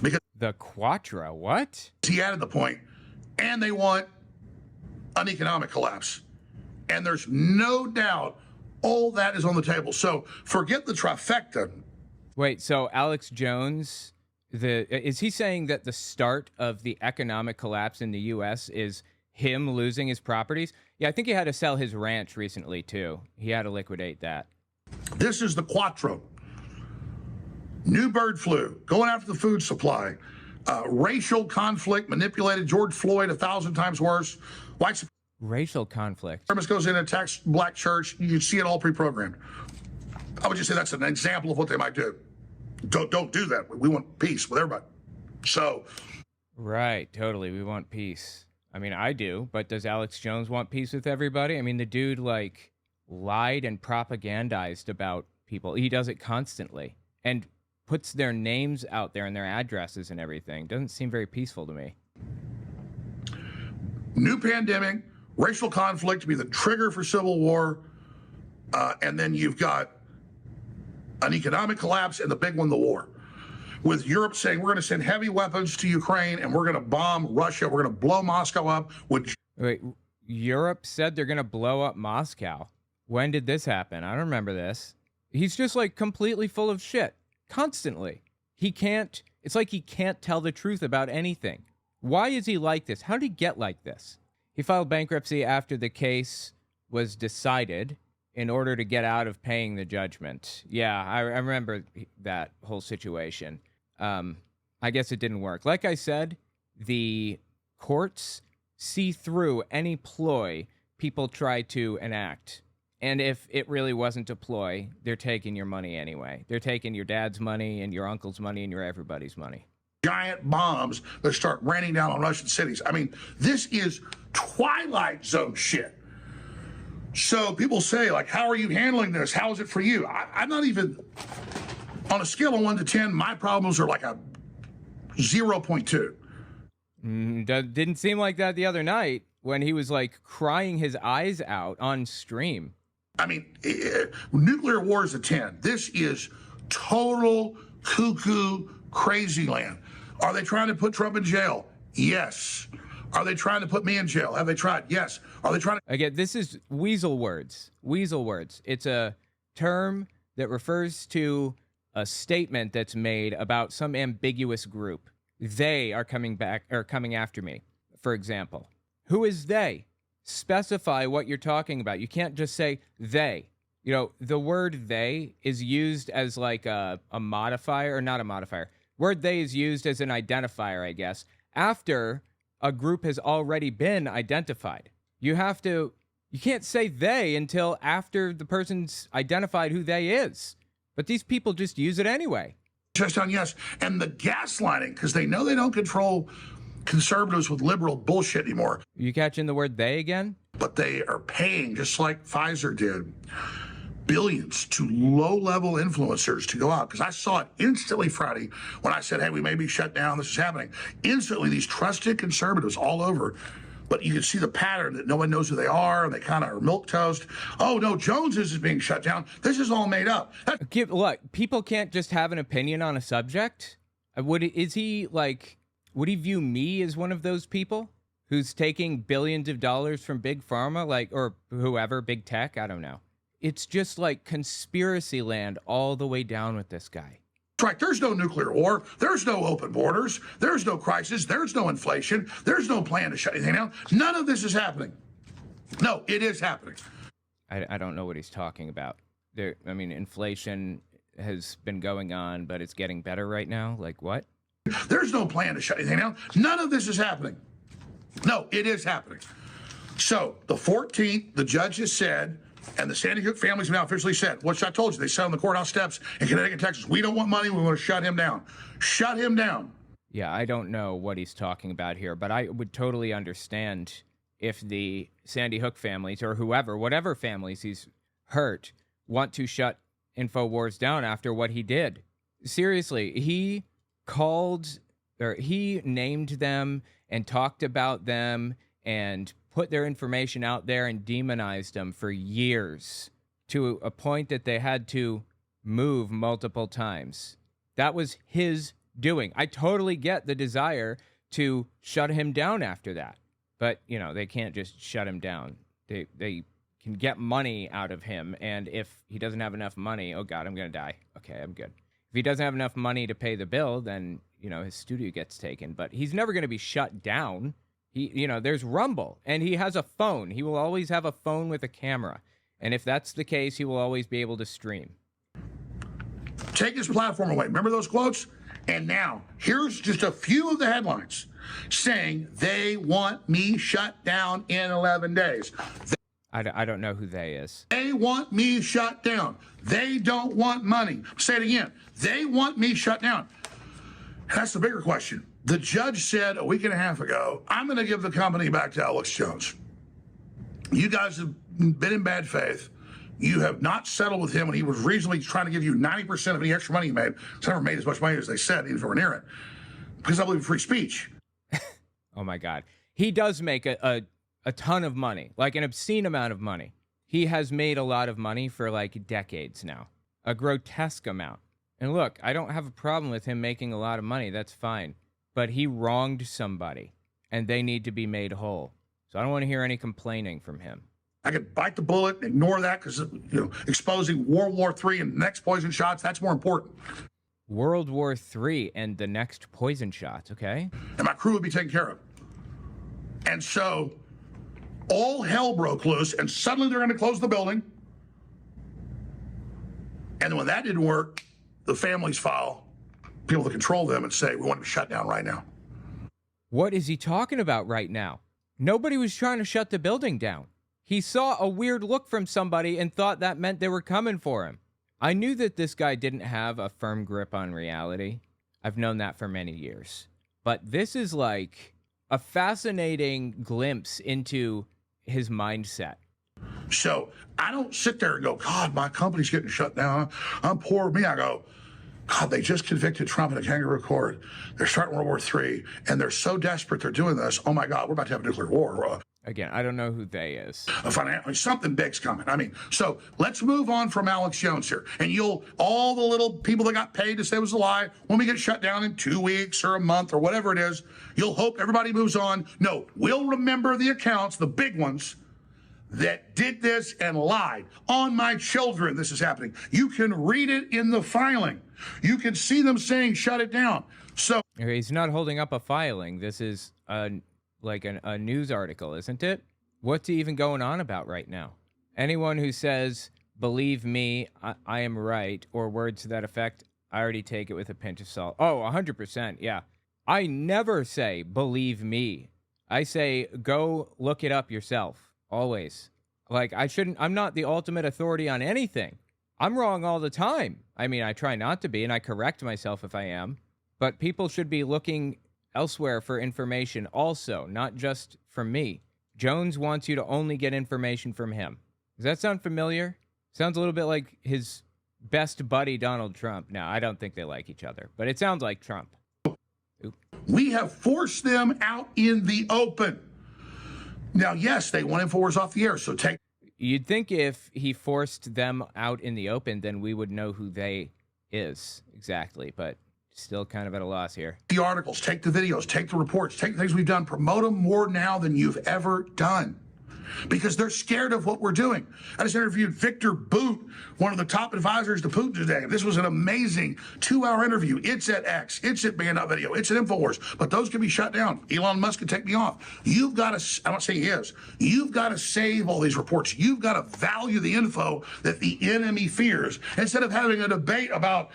Because The Quattro, what? he added the point, and they want an economic collapse. And there's no doubt all that is on the table. So forget the trifecta. Wait, so Alex Jones, is he saying that the start of the economic collapse in the U.S. is him losing his properties? Yeah, I think he had to sell his ranch recently, too. He had to liquidate that. This is the Quattro. New bird flu, going after the food supply, racial conflict, manipulated George Floyd 1,000 times worse, white Racial conflict. supremacist goes in and attacks black church. You can see it all pre-programmed. I would just say that's an example of what they might do. Don't do that. We want peace with everybody. So, Right, totally. We want peace. I mean, I do, but does Alex Jones want peace with everybody? I mean, the dude, lied and propagandized about people. He does it constantly and puts their names out there and their addresses and everything. Doesn't seem very peaceful to me. new pandemic, racial conflict to be the trigger for civil war, and then you've got an economic collapse and the big one, the war. With Europe saying we're going to send heavy weapons to Ukraine and we're going to bomb Russia, we're going to blow Moscow up. Wait, Europe said they're going to blow up Moscow. When did this happen? I don't remember this. He's just completely full of shit. Constantly. It's like he can't tell the truth about anything. Why is he like this? How did he get like this? He filed bankruptcy after the case was decided in order to get out of paying the judgment. Yeah, I remember that whole situation. I guess it didn't work. Like I said, the courts see through any ploy people try to enact. And if it really wasn't a ploy, they're taking your money anyway. They're taking your dad's money and your uncle's money and your everybody's money. Giant bombs that start raining down on Russian cities. I mean, this is Twilight Zone shit. So people say, like, how are you handling this? How is it for you? I'm not even, on a scale of 1 to 10, my problems are like a 0.2. Didn't seem like that the other night when he was like crying his eyes out on stream. I mean, nuclear war is a 10. This is total cuckoo crazy land. Are they trying to put Trump in jail? Yes. Are they trying to put me in jail? Have they tried? Yes. Are they trying to? Again, this is weasel words. Weasel words. It's a term that refers to a statement that's made about some ambiguous group. They are coming back or coming after me, for example. Who is they? Specify what you're talking about. You can't just say they. You know, the word they is used as like a modifier, or not a modifier. Word they is used as an identifier, I guess, after a group has already been identified. You can't say they until after the person's identified who they is. But these people just use it anyway. Just on yes. And the gaslighting, because they know they don't control conservatives with liberal bullshit anymore. You catching the word they again? But they are paying, just like Pfizer did, billions to low-level influencers to go out. Because I saw it instantly Friday when I said, hey, we may be shut down. This is happening. Instantly, these trusted conservatives all over. But you can see the pattern that no one knows who they are, and they kind of are milquetoast. Oh, no, Jones's is being shut down. This is all made up. Look, people can't just have an opinion on a subject. Would he view me as one of those people who's taking billions of dollars from big pharma, or whoever, big tech? I don't know. It's just like conspiracy land all the way down with this guy. Right. There's no nuclear war. There's no open borders. There's no crisis. There's no inflation. There's no plan to shut anything down. None of this is happening. No, it is happening. I don't know what he's talking about. Inflation has been going on, but it's getting better right now. Like what? There's no plan to shut anything down. None of this is happening. No, it is happening. So the 14th, the judge has said, and the Sandy Hook families have now officially said, which I told you, they said on the courthouse steps in Connecticut and Texas, we don't want money, we want to shut him down. Shut him down. Yeah, I don't know what he's talking about here, but I would totally understand if the Sandy Hook families or whatever families he's hurt, want to shut InfoWars down after what he did. Seriously, he named them and talked about them and put their information out there and demonized them for years to a point that they had to move multiple times. That was his doing. I totally get the desire to shut him down after that. But, they can't just shut him down. They can get money out of him. And if he doesn't have enough money, oh, God, I'm going to die. Okay, I'm good. If he doesn't have enough money to pay the bill, then, his studio gets taken. But he's never going to be shut down. There's Rumble, and he has a phone. He will always have a phone with a camera. And if that's the case, he will always be able to stream. Take his platform away. Remember those quotes? And now, here's just a few of the headlines saying they want me shut down in 11 days. I don't know who they is. They want me shut down. They don't want money. Say it again. They want me shut down. That's the bigger question. The judge said a week and a half ago, I'm going to give the company back to Alex Jones. You guys have been in bad faith. You have not settled with him when he was reasonably trying to give you 90% of any extra money he made. He's never made as much money as they said, even if we're near it. Because I believe in free speech. Oh, my God. He does make a ton of money, like an obscene amount of money. He has made a lot of money for like decades now, a grotesque amount. And look, I don't have a problem with him making a lot of money. That's fine. But he wronged somebody, and they need to be made whole. So I don't want to hear any complaining from him. I could bite the bullet, ignore that, because exposing World War III and the next poison shots, that's more important. World War III and the next poison shots, okay? And my crew would be taken care of. And so all hell broke loose, and suddenly they're going to close the building. And then when that didn't work, the families file people to control them and say, we want to be shut down right now. What is he talking about right now? Nobody was trying to shut the building down. He saw a weird look from somebody and thought that meant they were coming for him. I knew that this guy didn't have a firm grip on reality. I've known that for many years. But this is like a fascinating glimpse into his mindset. So I don't sit there and go, God, my company's getting shut down. I'm poor me. I go, God, they just convicted Trump in a kangaroo court. They're starting World War III, and they're so desperate they're doing this. Oh, my God, we're about to have a nuclear war. Again, I don't know who they is. Something big's coming. I mean, so let's move on from Alex Jones here. And all the little people that got paid to say it was a lie, when we get shut down in 2 weeks or a month or whatever it is, you'll hope everybody moves on. No, we'll remember the accounts, the big ones, that did this and lied. On my children, this is happening. You can read it in the filing. You can see them saying, shut it down. So He's not holding up a filing. This is like a news article, isn't it? What's he even going on about right now? Anyone who says, believe me, I am right, or words to that effect, I already take it with a pinch of salt. Oh, 100%, yeah. I never say, believe me. I say, go look it up yourself. Always. Like, I'm not the ultimate authority on anything. I'm wrong all the time. I mean, I try not to be, and I correct myself if I am. But people should be looking elsewhere for information also, not just from me. Jones wants you to only get information from him. Does that sound familiar? Sounds a little bit like his best buddy, Donald Trump. Now, I don't think they like each other, but it sounds like Trump. Oop. We have forced them out in the open. Now, yes, they want InfoWars off the air, so take... You'd think if he forced them out in the open, then we would know who they is exactly, but still kind of at a loss here. The articles, take the videos, take the reports, take the things we've done, promote them more now than you've ever done. Because they're scared of what we're doing. I just interviewed Victor Boot, one of the top advisors to Putin today. This was an amazing 2-hour interview. It's at X, it's at Band Up Video, it's at InfoWars, but those can be shut down. Elon Musk can take me off. You've got to, I don't say he is, you've got to save all these reports. You've got to value the info that the enemy fears instead of having a debate about,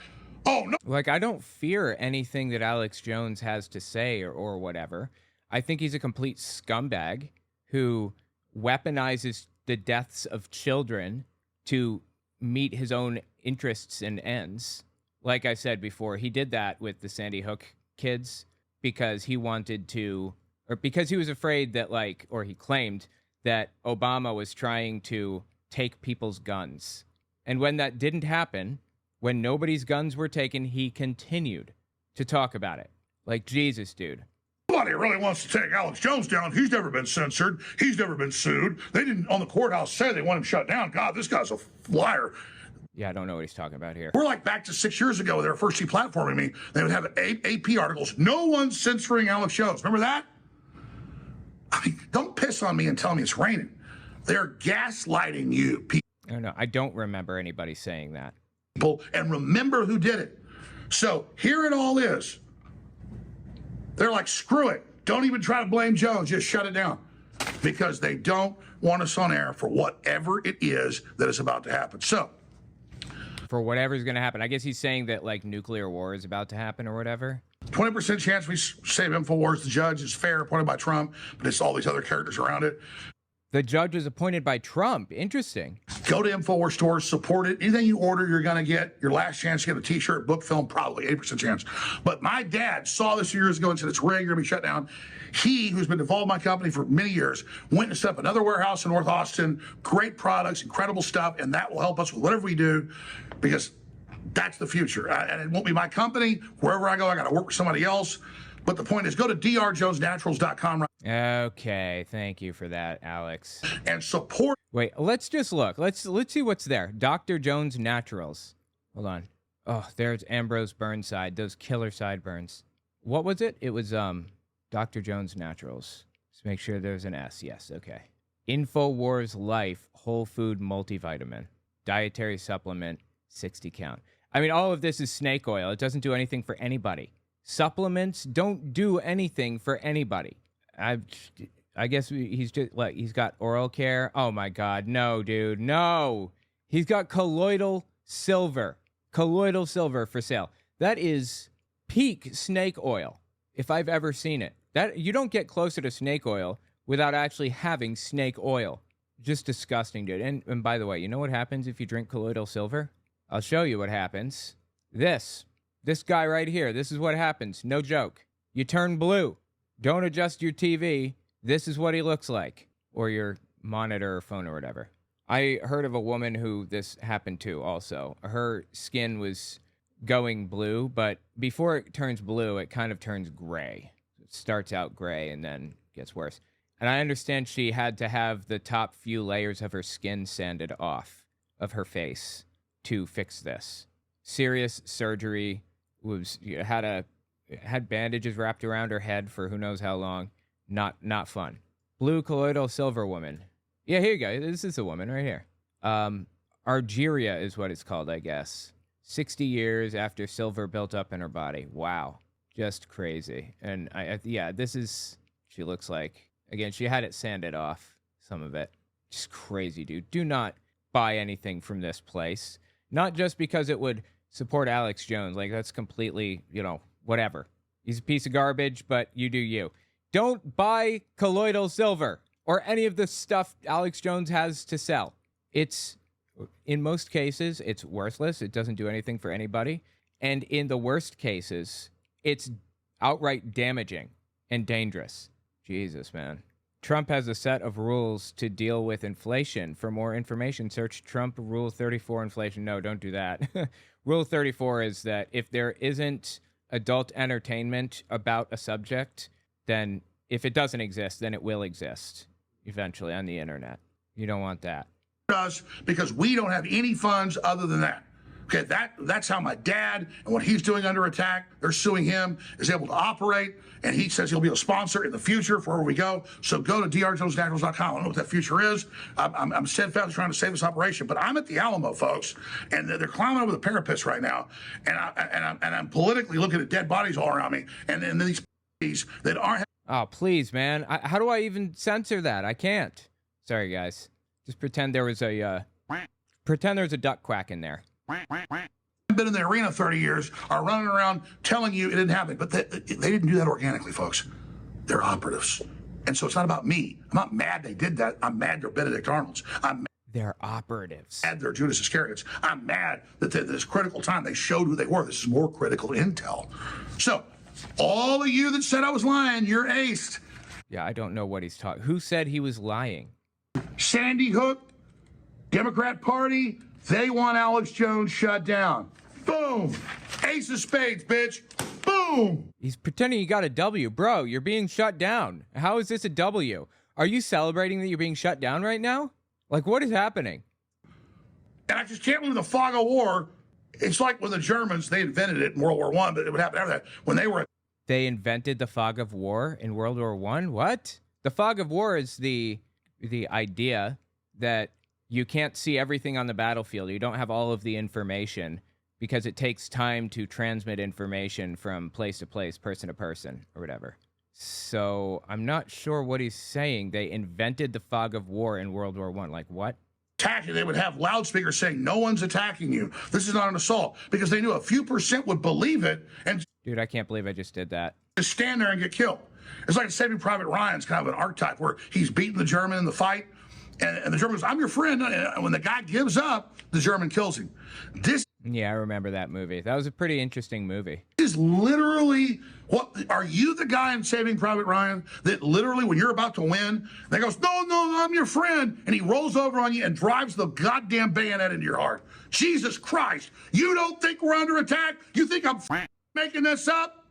oh, no. Like, I don't fear anything that Alex Jones has to say or whatever. I think he's a complete scumbag who weaponizes the deaths of children to meet his own interests and ends. Like I said before, he did that with the Sandy Hook kids because he wanted to, or because he was afraid that, like, or he claimed that Obama was trying to take people's guns. And when that didn't happen, when nobody's guns were taken, he continued to talk about it. Like, Jesus, dude. Nobody really wants to take Alex Jones down. He's never been censored. He's never been sued. They didn't, on the courthouse, say they want him shut down. God, this guy's a liar. Yeah, I don't know what he's talking about here. We're like back to 6 years ago. They were first deplatforming me. They would have AP articles. No one's censoring Alex Jones. Remember that? I mean, don't piss on me and tell me it's raining. They're gaslighting you, people. No, I don't remember anybody saying that. And remember who did it. So here it all is. They're like, screw it. Don't even try to blame Jones. Just shut it down. Because they don't want us on air for whatever it is that is about to happen. So. For whatever's going to happen. I guess he's saying that, like, nuclear war is about to happen or whatever. 20% chance we save InfoWars. The judge is fair, appointed by Trump, but it's all these other characters around it. The judge was appointed by Trump. Interesting. Go to InfoWars stores, support it. Anything you order, you're going to get. Your last chance to get a T-shirt, book, film, probably 80% chance. But my dad saw this years ago and said, it's rigged, you're going to be shut down. He, who's been involved in my company for many years, went and set up another warehouse in North Austin. Great products, incredible stuff, and that will help us with whatever we do because that's the future. And it won't be my company. Wherever I go, I got to work with somebody else. But the point is, go to drjonesnaturals.com. Okay, thank you for that, Alex. And support. Wait, let's just look. Let's see what's there. Dr. Jones Naturals. Hold on. Oh, there's Ambrose Burnside. Those killer sideburns. What was it? It was Dr. Jones Naturals. Let's make sure there's an S. Yes, okay. InfoWars Life Whole Food Multivitamin. Dietary supplement, 60 count. I mean, all of this is snake oil. It doesn't do anything for anybody. Supplements don't do anything for anybody. I guess he's just like, he's got oral care. Oh my God. No, dude. No. He's got colloidal silver for sale. That is peak snake oil. If I've ever seen it. That you don't get closer to snake oil without actually having snake oil. Just disgusting, dude. And by the way, you know what happens if you drink colloidal silver? I'll show you what happens. This guy right here, this is what happens. No joke. You turn blue. Don't adjust your TV. This is what he looks like. Or your monitor or phone or whatever. I heard of a woman who this happened to also. Her skin was going blue, but before it turns blue, it kind of turns gray. It starts out gray and then gets worse. And I understand she had to have the top few layers of her skin sanded off of her face to fix this. Serious surgery. Had bandages wrapped around her head for who knows how long. Not fun. Blue colloidal silver woman. Yeah, here you go. This is a woman right here. Argyria is what it's called, I guess. 60 years after silver built up in her body. Wow. Just crazy. And this is, she looks like, again, she had it sanded off, some of it. Just crazy, dude. Do not buy anything from this place. Not just because it would support Alex Jones. Like, that's completely, whatever. He's a piece of garbage, but you do you. Don't buy colloidal silver or any of the stuff Alex Jones has to sell. It's, in most cases, it's worthless. It doesn't do anything for anybody. And in the worst cases, it's outright damaging and dangerous. Jesus, man. Trump has a set of rules to deal with inflation. For more information, search Trump Rule 34 inflation. No, don't do that. Rule 34 is that if there isn't adult entertainment about a subject, then if it doesn't exist, then it will exist eventually on the internet. You don't want that. Us because we don't have any funds other than that. Okay, that's how my dad and what he's doing under attack, they're suing him, is able to operate, and he says he'll be a sponsor in the future for where we go. So go to drjonesnaturals.com. I don't know what that future is. I'm steadfastly trying to save this operation, but I'm at the Alamo, folks, and they're climbing over the parapets right now, and I'm politically looking at dead bodies all around me, and these that aren't. Oh, please, man. How do I even censor that? I can't. Sorry, guys. Just pretend there was a duck quack in there. Been in the arena 30 years are running around telling you it didn't happen, but they didn't do that organically, folks. They're operatives, and so it's not about me. I'm not mad they did that. I'm mad they're Benedict Arnolds. They're operatives. Mad they're Judas Iscariots. I'm mad that at this critical time they showed who they were. This is more critical intel. So all of you that said I was lying, you're aced. Yeah, I don't know what he's talking. Who said he was lying? Sandy Hook, Democrat Party. They want Alex Jones shut down. Boom. Ace of spades, bitch. Boom. He's pretending he got a W. Bro, you're being shut down. How is this a W? Are you celebrating that you're being shut down right now? Like, what is happening? And I just can't believe the fog of war. It's like when the Germans, they invented it in World War I, but it would happen after that. When they invented the fog of war in World War I? What? The fog of war is the idea that you can't see everything on the battlefield. You don't have all of the information because it takes time to transmit information from place to place, person to person, or whatever. So I'm not sure what he's saying. They invented the fog of war in World War I. Like, what? Attacking, they would have loudspeakers saying, no one's attacking you. This is not an assault. Because they knew a few percent would believe it and dude, I can't believe I just did that. Just stand there and get killed. It's like Saving Private Ryan's kind of an archetype where he's beating the German in the fight. And the German goes, I'm your friend. And when the guy gives up, the German kills him. Yeah, I remember that movie. That was a pretty interesting movie. Is literally what are you the guy in Saving Private Ryan that literally when you're about to win, they goes, no, I'm your friend. And he rolls over on you and drives the goddamn bayonet into your heart. Jesus Christ. You don't think we're under attack? You think I'm making this up?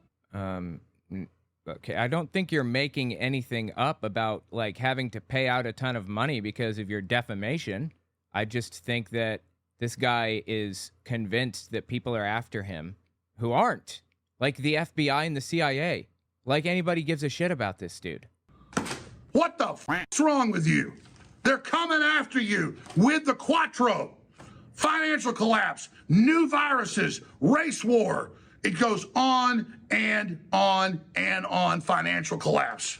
Okay, I don't think you're making anything up about like having to pay out a ton of money because of your defamation. I just think that this guy is convinced that people are after him who aren't. Like the FBI and the CIA. Like anybody gives a shit about this dude. What the f***'s wrong with you? They're coming after you with the Quattro. Financial collapse, new viruses, race war. It goes on and on and on, financial collapse.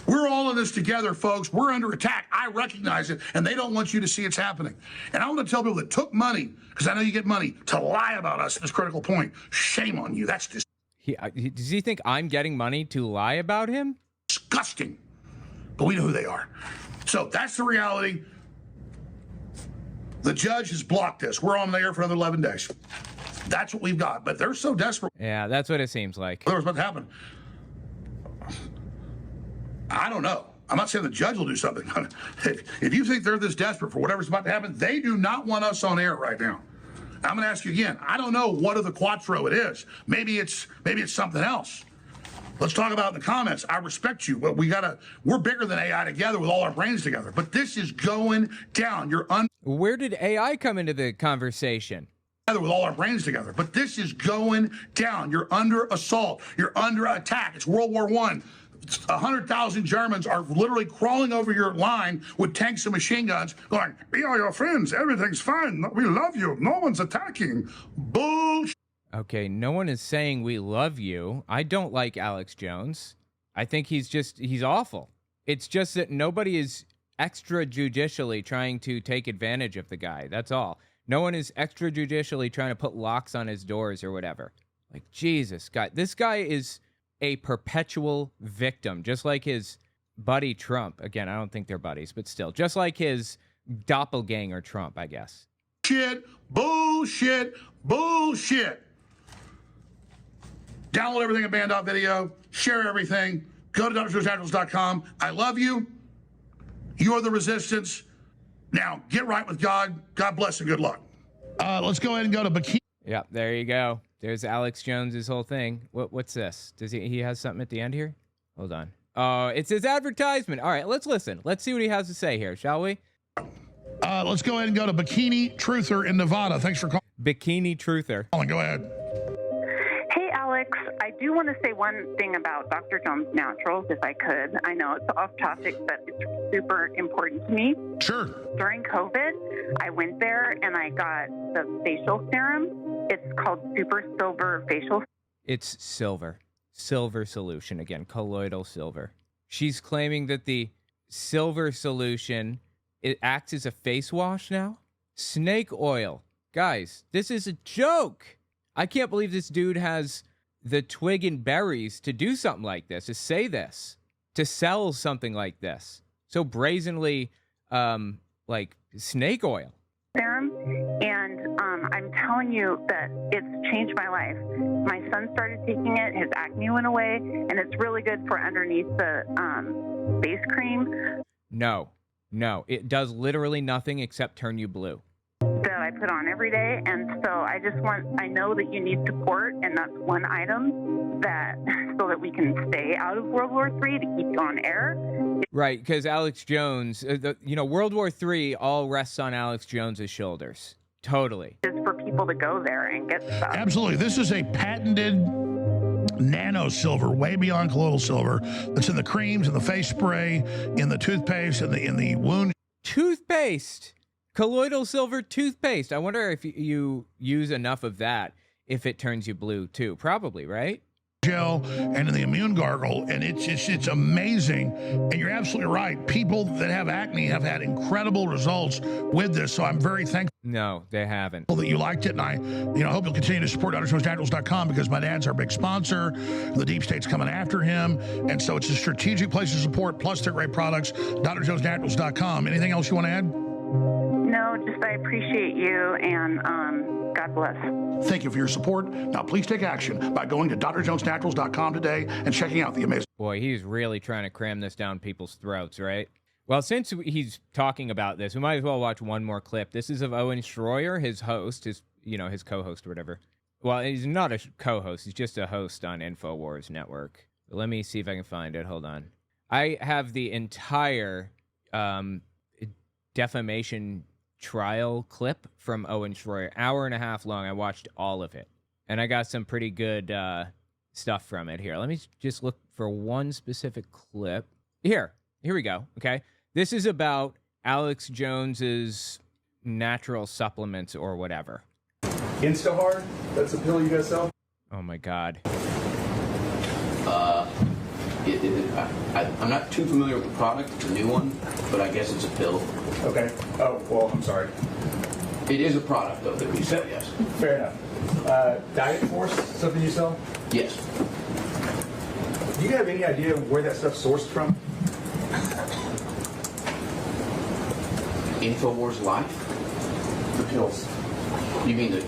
We're all in this together, folks. We're under attack. I recognize it, and they don't want you to see it's happening. And I want to tell people that took money, because I know you get money, to lie about us at this critical point. Shame on you. That's just does he think I'm getting money to lie about him? Disgusting. But we know who they are. So that's the reality. The judge has blocked this. We're on the air for another 11 days. That's what we've got. But they're so desperate. Yeah, that's what it seems like. What's about to happen? I don't know. I'm not saying the judge will do something. If you think they're this desperate for whatever's about to happen, they do not want us on air right now. I'm going to ask you again. I don't know what of the Quattro it is. Maybe it's something else. Let's talk about it in the comments. I respect you, but we're bigger than AI together with all our brains together. But this is going down. Where did AI come into the conversation? With all our brains together. But this is going down. You're under assault. You're under attack. It's World War I. 100,000 Germans are literally crawling over your line with tanks and machine guns, going, "We are your friends. Everything's fine. We love you. No one's attacking." Bullshit. Okay, no one is saying we love you. I don't like Alex Jones. I think he's awful. It's just that nobody is extrajudicially trying to take advantage of the guy. That's all. No one is extrajudicially trying to put locks on his doors or whatever. Like, Jesus, God, this guy is a perpetual victim, just like his buddy Trump. Again, I don't think they're buddies, but still, just like his doppelganger Trump, I guess. Bullshit. Download everything at band.video. Share everything. Go to DrJoe'sNaturals.com. I love you. You are the resistance. Now, get right with God. God bless and good luck. Let's go ahead and go to Bikini. Yeah, there you go. There's Alex Jones's whole thing. What's this? Does he has something at the end here? Hold on. Oh, it's his advertisement. All right, let's listen. Let's see what he has to say here, shall we? Let's go ahead and go to Bikini Truther in Nevada. Thanks for calling. Bikini Truther. Go ahead. Hey, Alex. I do want to say one thing about Dr. Jones Naturals, if I could. I know it's off topic, but it's super important to me. Sure. During COVID, I went there and I got the facial serum. It's called Super Silver Facial. It's silver. Silver solution. Again, colloidal silver. She's claiming that the silver solution, it acts as a face wash now. Snake oil. Guys, this is a joke. I can't believe this dude has the twig and berries to do something like this, to say this, to sell something like this. So brazenly, like snake oil. Serum, and I'm telling you that it's changed my life. My son started taking it, his acne went away, and it's really good for underneath the face cream. No, it does literally nothing except turn you blue. That I put on every day, and so I know that you need support, and that's one item that, so that we can stay out of World War III, to keep you on air. Right, because Alex Jones, World War III all rests on Alex Jones's shoulders. Totally. It's for people to go there and get stuff. Absolutely. This is a patented nano silver, way beyond colloidal silver, that's in the creams, in the face spray, in the toothpaste, in the wound. Toothpaste. Colloidal silver toothpaste. I wonder if you use enough of that, if it turns you blue too. Probably, right? Gel and in the immune gargle, and it's amazing. And you're absolutely right. People that have acne have had incredible results with this. So I'm very thankful. No, they haven't. That you liked it, and I hope you'll continue to support DrJoe'sNaturals.com, because my dad's our big sponsor. The deep state's coming after him, and so it's a strategic place to support. Plus, they're great products. DrJoe'sNaturals.com. Anything else you want to add? No, just I appreciate you, and God bless. Thank you for your support. Now, please take action by going to DrJoe'sNaturals.com today and checking out the amazing. Boy, he's really trying to cram this down people's throats, right? Well, since he's talking about this, we might as well watch one more clip. This is of Owen Schroyer, his host, his co-host or whatever. Well, he's not a co-host. He's just a host on InfoWars Network. Let me see if I can find it. Hold on. I have the entire defamation trial clip from Owen Schroyer, hour and a half long. I watched all of it, and I got some pretty good stuff from it here. Let me just look for one specific clip. Here we go. Okay, this is about Alex Jones's natural supplements or whatever. Instahard, that's a pill you guys sell? Oh my God. I'm not too familiar with the product. It's a new one, but I guess it's a pill. Okay. Oh, well, I'm sorry. It is a product, though, that we sell, yes. Fair enough. Diet Force, something you sell? Yes. Do you have any idea where that stuff's sourced from? Infowars Life? The pills. You mean the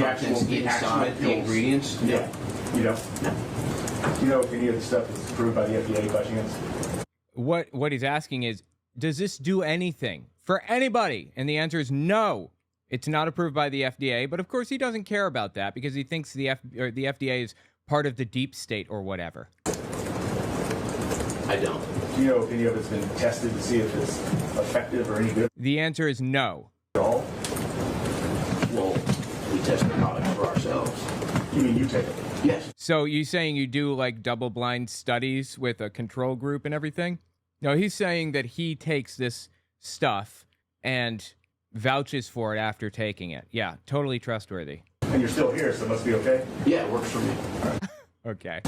contents the inside, the pills. ingredients? Yeah. You don't? No. Do you know if any of the stuff is approved by the FDA by chance? What he's asking is, does this do anything for anybody? And the answer is no. It's not approved by the FDA, but of course he doesn't care about that because he thinks the FDA is part of the deep state or whatever. I don't. Do you know if any of it's been tested to see if it's effective or any good The answer is no. at all? Well, we test the product for ourselves. You mean you take it? Yes. So you saying you do like double-blind studies with a control group and everything? No, he's saying that he takes this stuff and vouches for it after taking it. Yeah, totally trustworthy. And you're still here, so it must be okay? Yeah, it works for me. Okay.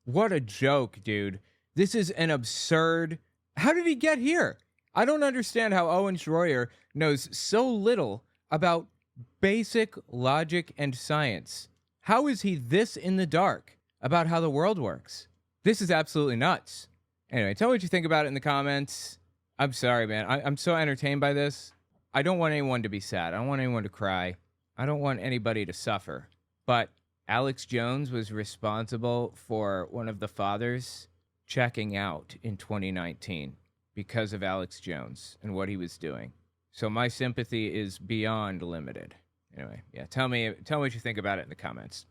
What a joke, dude. This is an absurd... How did he get here? I don't understand how Owen Schroyer knows so little about basic logic and science. How is he this in the dark about how the world works? This is absolutely nuts. Anyway, tell me what you think about it in the comments. I'm sorry, man. I'm so entertained by this. I don't want anyone to be sad. I don't want anyone to cry. I don't want anybody to suffer. But Alex Jones was responsible for one of the fathers checking out in 2019 because of Alex Jones and what he was doing. So my sympathy is beyond limited. Anyway, yeah, tell me what you think about it in the comments.